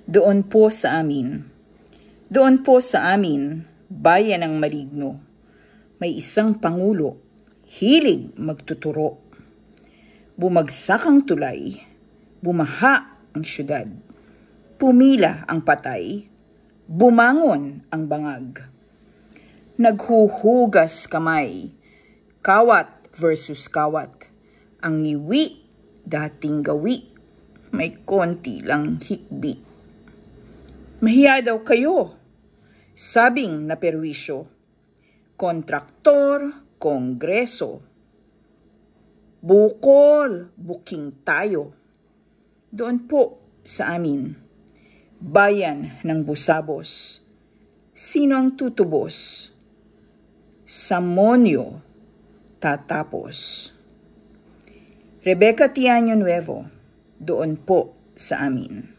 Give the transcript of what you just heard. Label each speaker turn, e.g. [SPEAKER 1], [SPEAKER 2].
[SPEAKER 1] Doon po sa amin. Doon po sa amin, bayan ng maligno. May isang pangulo, hilig magtuturo. Bumagsak ang tulay, bumaha ang syudad. Pumila ang patay, bumangon ang bangag. Naghuhugas kamay, kawat versus kawat. Ang ngiwi, dating gawi, may konti lang hikbi. Mahiya daw kayo, sabing na perwisyo. Kontraktor, kongreso. Bukol, buking tayo. Doon po sa amin, bayan ng Busabos. Sino ang tutubos? Samonyo tatapos. Rebecca Tiaño Nuevo, doon po sa amin.